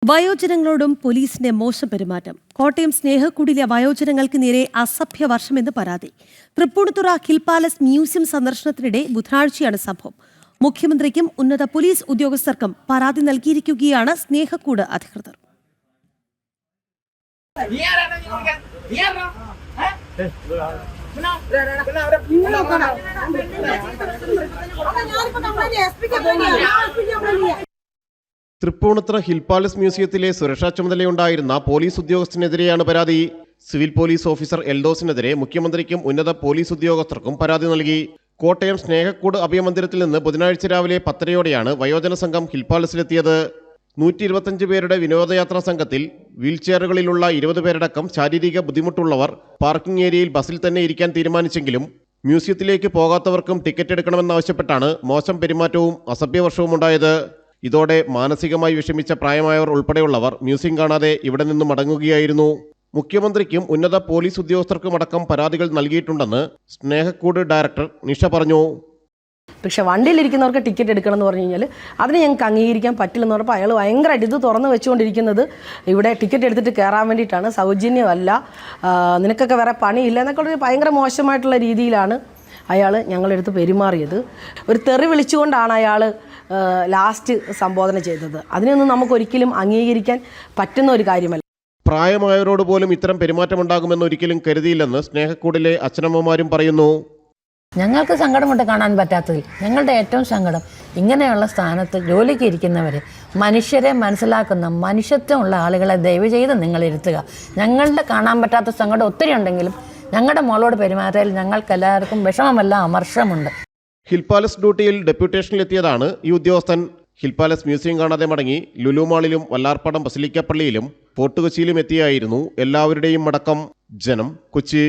വയോജനങ്ങളോടും പോലീസിന്റെ മോശം പെരുമാറ്റം. കോട്ടയം സ്നേഹക്കൂടിലെ വയോജനങ്ങൾക്ക് നേരെ അസഭ്യവർഷമെന്ന് പരാതി. തൃപ്പൂണിത്തുറ ഹിൽ പാലസ് മ്യൂസിയം സന്ദർശനത്തിനിടെ ബുധനാഴ്ചയാണ് സംഭവം. മുഖ്യമന്ത്രിക്കും ഉന്നത പോലീസ് ഉദ്യോഗസ്ഥർക്കും പരാതി നൽകിയിരിക്കുകയാണ് സ്നേഹക്കൂട് അധികൃതർ. തൃപ്പൂണിത്തുറ ഹിൽ പാലസ് മ്യൂസിയത്തിലെ സുരക്ഷാ ചുമതലയുണ്ടായിരുന്ന പോലീസ് ഉദ്യോഗസ്ഥനെതിരെയാണ് പരാതി. സിവിൽ പോലീസ് ഓഫീസർ എൽദോസിനെതിരെ മുഖ്യമന്ത്രിക്കും ഉന്നത പോലീസ് ഉദ്യോഗസ്ഥർക്കും പരാതി നൽകി. കോട്ടയം സ്നേഹക്കൂട് അഭയമന്ദിരത്തിൽ നിന്ന് ബുധനാഴ്ച രാവിലെ 10:30 വയോജന സംഘം ഹിൽ പാലസിലെത്തിയത്. 125 പേരുടെ വിനോദയാത്രാ സംഘത്തിൽ വീൽചെയറുകളിലുള്ള 20 പേരടക്കം ശാരീരിക ബുദ്ധിമുട്ടുള്ളവർ പാർക്കിംഗ് ഏരിയയിൽ ബസ്സിൽ തന്നെ ഇരിക്കാൻ തീരുമാനിച്ചെങ്കിലും മ്യൂസിയത്തിലേക്ക് പോകാത്തവർക്കും ടിക്കറ്റ് എടുക്കണമെന്നാവശ്യപ്പെട്ടാണ് മോശം പെരുമാറ്റവും അസഭ്യവർഷവും ഉണ്ടായത്. ഇതോടെ മാനസികമായി വിഷമിച്ച പ്രായമായവർ ഉൾപ്പെടെയുള്ളവർ മ്യൂസിയം കാണാതെ ഇവിടെ നിന്നും മടങ്ങുകയായിരുന്നു. മുഖ്യമന്ത്രിക്കും ഉന്നത പോലീസ് ഉദ്യോഗസ്ഥർക്കുമടക്കം പരാതികൾ നൽകിയിട്ടുണ്ടെന്ന് സ്നേഹക്കൂട് ഡയറക്ടർ നിഷ പറഞ്ഞു. പക്ഷെ വണ്ടിയിലിരിക്കുന്നവർക്ക് ടിക്കറ്റ് എടുക്കണം എന്ന് പറഞ്ഞു കഴിഞ്ഞാൽ അതിന് ഞങ്ങൾക്ക് അംഗീകരിക്കാൻ പറ്റില്ലെന്ന് പറഞ്ഞപ്പോൾ അയാൾ ഭയങ്കരമായിട്ട് ഇത് തുറന്ന് വെച്ചുകൊണ്ടിരിക്കുന്നത് ഇവിടെ ടിക്കറ്റ് എടുത്തിട്ട് കയറാൻ വേണ്ടിയിട്ടാണ്, സൗജന്യമല്ല, നിനക്കൊക്കെ വേറെ പണിയില്ല എന്നൊക്കെ ഉള്ള ഭയങ്കര മോശമായിട്ടുള്ള രീതിയിലാണ് അയാൾ ഞങ്ങളെടുത്ത് പെരുമാറിയത്. ഒരു തെറി വിളിച്ചുകൊണ്ടാണ് അയാൾ ലാസ്റ്റ് സംബോധന ചെയ്തത്. അതിനൊന്നും നമുക്കൊരിക്കലും അംഗീകരിക്കാൻ പറ്റുന്ന ഒരു കാര്യമല്ല. പ്രായമായവരോട് പോലും ഇത്തരം പെരുമാറ്റമുണ്ടാകുമെന്ന് ഒരിക്കലും കരുതിയില്ലെന്ന് സ്നേഹക്കൂടിലെ അച്ഛനമ്മമാരും പറയുന്നു. ഞങ്ങൾക്ക് സങ്കടമുണ്ട് കാണാൻ പറ്റാത്തതിൽ. ഞങ്ങളുടെ ഏറ്റവും സങ്കടം ഇങ്ങനെയുള്ള സ്ഥാനത്ത് ജോലിക്ക് ഇരിക്കുന്നവരെ, മനുഷ്യരെ മനസ്സിലാക്കുന്ന മനുഷ്യത്വമുള്ള ആളുകളെ ദയവ് ചെയ്ത് നിങ്ങൾ ഇരുത്തുക. ഞങ്ങളുടെ കാണാൻ പറ്റാത്ത സങ്കടം ഒത്തിരി ഉണ്ടെങ്കിലും ഞങ്ങളുടെ മോളോട് പെരുമാറ്റത്തിൽ ഞങ്ങൾക്കെല്ലാവർക്കും വിഷമമല്ല, അമർഷമുണ്ട്. ഹിൽ പാലസ് ഡ്യൂട്ടിയിൽ ഡെപ്യൂട്ടേഷനിലെത്തിയതാണ് ഈ ഉദ്യോഗസ്ഥൻ. ഹിൽ പാലസ് മ്യൂസിയം കാണാതെ മടങ്ങി ലുലു മാളിലും വല്ലാർപ്പാടം ബസിലിക്ക പള്ളിയിലും ഫോർട്ട് കൊച്ചിയിലും എത്തിയായിരുന്നു എല്ലാവരുടെയും മടക്കം. ജനം, കൊച്ചി.